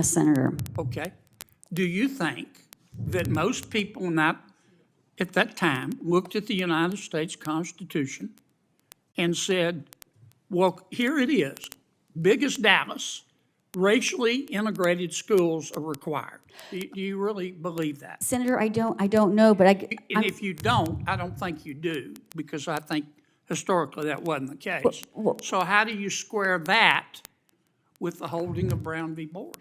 Yes, Senator. Okay. Do you think that most people at that time looked at the United States Constitution and said, well, here it is, big as Dallas, racially integrated schools are required? Do you really believe that? Senator, I don't know, but And if you don't, I don't think you do, because I think historically that wasn't the case. So how do you square that with the holding of Brown v. Board?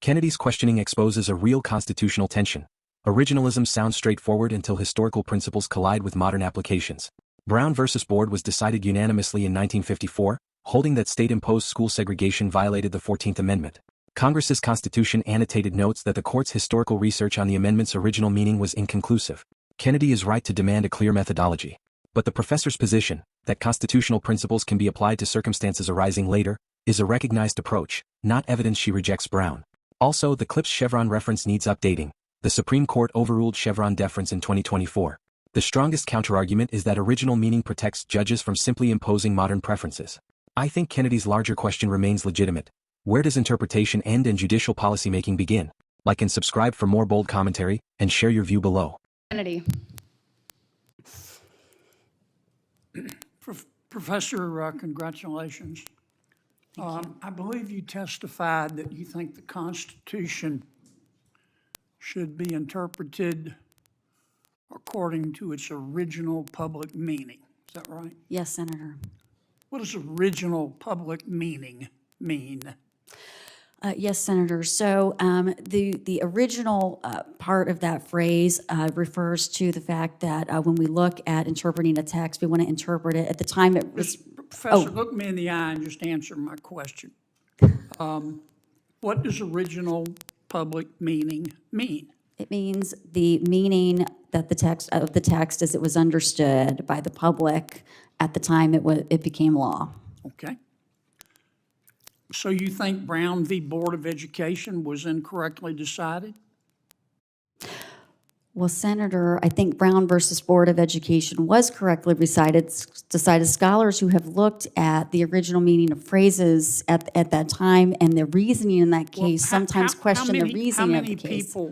Kennedy's questioning exposes a real constitutional tension. Originalism sounds straightforward until historical principles collide with modern applications. Brown versus Board was decided unanimously in 1954, holding that state-imposed school segregation violated the 14th Amendment. Congress's Constitution annotated notes that the court's historical research on the amendment's original meaning was inconclusive. Kennedy is right to demand a clear methodology. But the professor's position, that constitutional principles can be applied to circumstances arising later, is a recognized approach, not evidence she rejects Brown. Also, the clip's Chevron reference needs updating. The Supreme Court overruled Chevron deference in 2024. The strongest counterargument is that original meaning protects judges from simply imposing modern preferences. I think Kennedy's larger question remains legitimate. Where does interpretation end and judicial policymaking begin? Like and subscribe for more bold commentary, and share your view below. Kennedy. Professor, congratulations. I believe you testified that you think the Constitution should be interpreted according to its original public meaning. Is that right? Yes, Senator. What does original public meaning mean? Yes, Senator. So the original part of that phrase refers to the fact that when we look at interpreting a text, we want to interpret it at the time it was. Professor, look me in the eye and just answer my question. What does original public meaning mean? It means the meaning that the text as it was understood by the public at the time it became law. Okay. So you think Brown v. Board of Education was incorrectly decided? Well, Senator, I think Brown versus Board of Education was correctly decided. Scholars who have looked at the original meaning of phrases at that time and the reasoning in that case sometimes question the reasoning of the case. How many people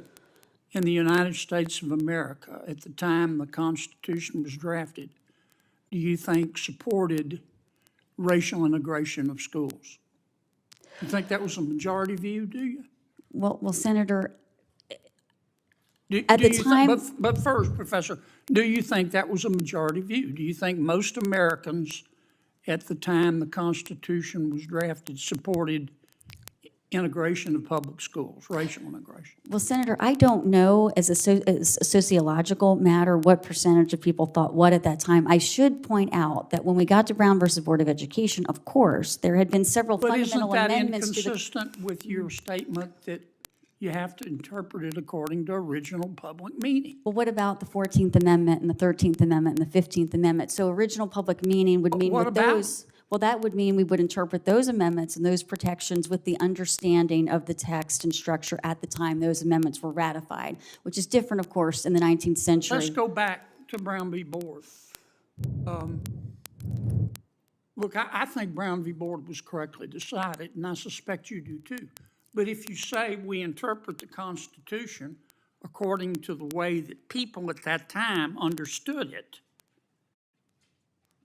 in the United States of America at the time the Constitution was drafted do you think supported racial integration of schools? You think that was a majority view, do you? Well, Senator, at the time... But first, Professor, do you think that was a majority view? Do you think most Americans at the time the Constitution was drafted supported integration of public schools, racial integration? Well, Senator, I don't know as a sociological matter what percentage of people thought what at that time. I should point out that when we got to Brown versus Board of Education, of course, there had been several fundamental amendments to the... But isn't that inconsistent with your statement that you have to interpret it according to original public meaning? Well, what about the 14th Amendment and the 13th Amendment and the 15th Amendment? So original public meaning would mean with those... Well, that would mean we would interpret those amendments and those protections with the understanding of the text and structure at the time those amendments were ratified, which is different, of course, in the 19th century. Let's go back to Brown v. Board. Look, I think Brown v. Board was correctly decided, and I suspect you do too. But if you say we interpret the Constitution according to the way that people at that time understood it,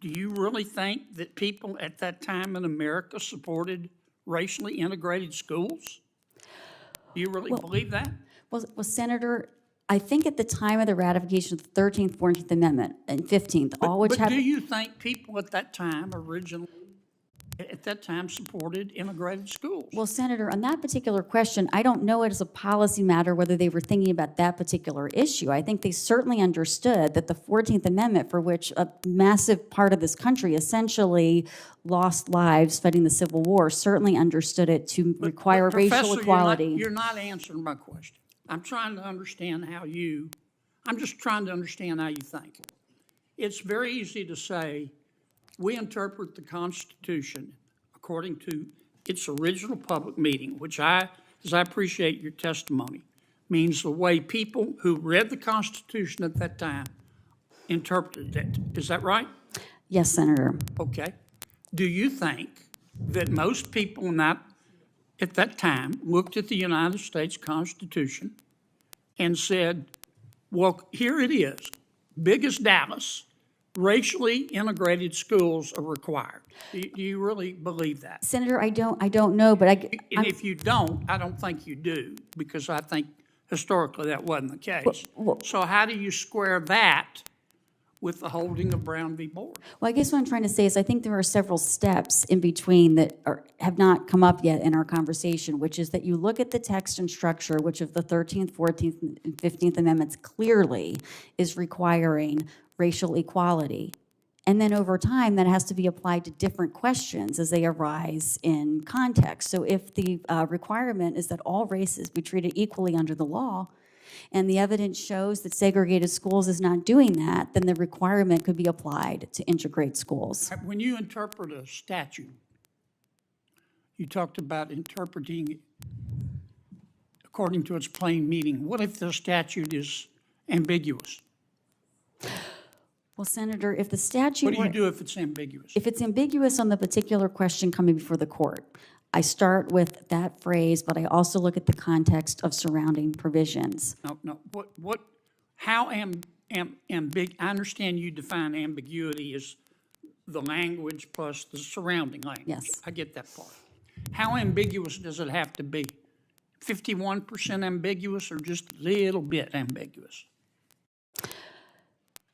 do you really think that people at that time in America supported racially integrated schools? Do you really believe that? Well, Senator, I think at the time of the ratification of the 13th, 14th Amendment, and 15th, all which have... But do you think people at that time supported integrated schools? Well, Senator, on that particular question, I don't know it as a policy matter whether they were thinking about that particular issue. I think they certainly understood that the 14th Amendment, for which a massive part of this country essentially lost lives fighting the Civil War, certainly understood it to require racial equality. You're not answering my question. I'm trying to understand I'm just trying to understand how you think. It's very easy to say, we interpret the Constitution according to its original public meaning, which as I appreciate your testimony, means the way people who read the Constitution at that time interpreted it. Is that right? Yes, Senator. Okay. Do you think that most people at that time looked at the United States Constitution and said, well, here it is, big as Dallas, racially integrated schools are required. Do you really believe that? Senator, I don't know, but And if you don't, I don't think you do, because I think historically that wasn't the case. So how do you square that with the holding of Brown v. Board? Well, I guess what I'm trying to say is I think there are several steps in between that have not come up yet in our conversation, which is that you look at the text and structure, which of the 13th, 14th, and 15th Amendments clearly is requiring racial equality. And then over time, that has to be applied to different questions as they arise in context. So if the requirement is that all races be treated equally under the law, and the evidence shows that segregated schools is not doing that, then the requirement could be applied to integrate schools. When you interpret a statute, you talked about interpreting it according to its plain meaning. What if the statute is ambiguous? Well, Senator, if the statute What do you do if it's ambiguous? if it's ambiguous on the particular question coming before the court, I start with that phrase, but I also look at the context of surrounding provisions. No. How I understand you define ambiguity as the language plus the surrounding language. Yes. I get that part. How ambiguous does it have to be? 51% ambiguous or just a little bit ambiguous?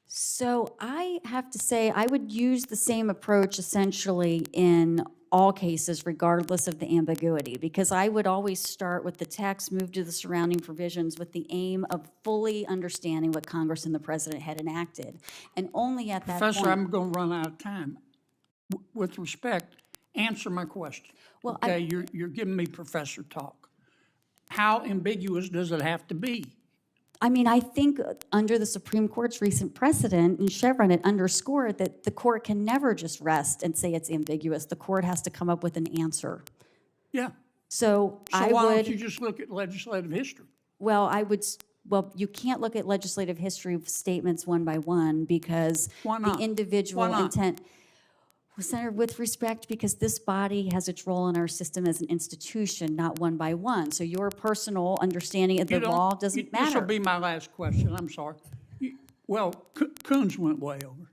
So I have to say I would use the same approach essentially in all cases regardless of the ambiguity, because I would always start with the text, move to the surrounding provisions with the aim of fully understanding what Congress and the President had enacted. And only at that Professor, point... I'm going to run out of time. With respect, answer my question. Well, okay, you're giving me professor talk. How ambiguous does it have to be? I mean, I think under the Supreme Court's recent precedent in Chevron, it underscored that the court can never just rest and say it's ambiguous. The court has to come up with an answer. Yeah. So why don't you just look at legislative history? Well, you can't look at legislative history statements one by one because Why not? the individual Why not? intent. Well, Senator, with respect, because this body has its role in our system as an institution, not one by one. So your personal understanding of the law doesn't matter. This will be my last question. I'm sorry. Coons went way over.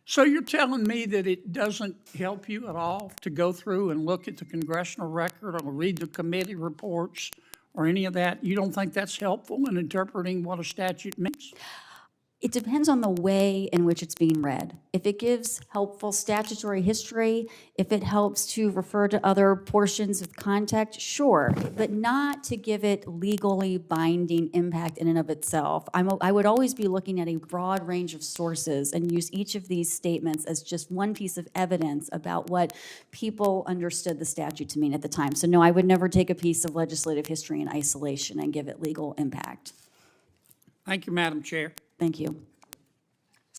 So you're telling me that it doesn't help you at all to go through and look at the congressional record or read the committee reports or any of that? You don't think that's helpful in interpreting what a statute means? It depends on the way in which it's being read. If it gives helpful statutory history, if it helps to refer to other portions of context, sure, but not to give it legally binding impact in and of itself. I would always be looking at a broad range of sources and use each of these statements as just one piece of evidence about what people understood the statute to mean at the time. So no, I would never take a piece of legislative history in isolation and give it legal impact. Thank you, Madam Chair. Thank you.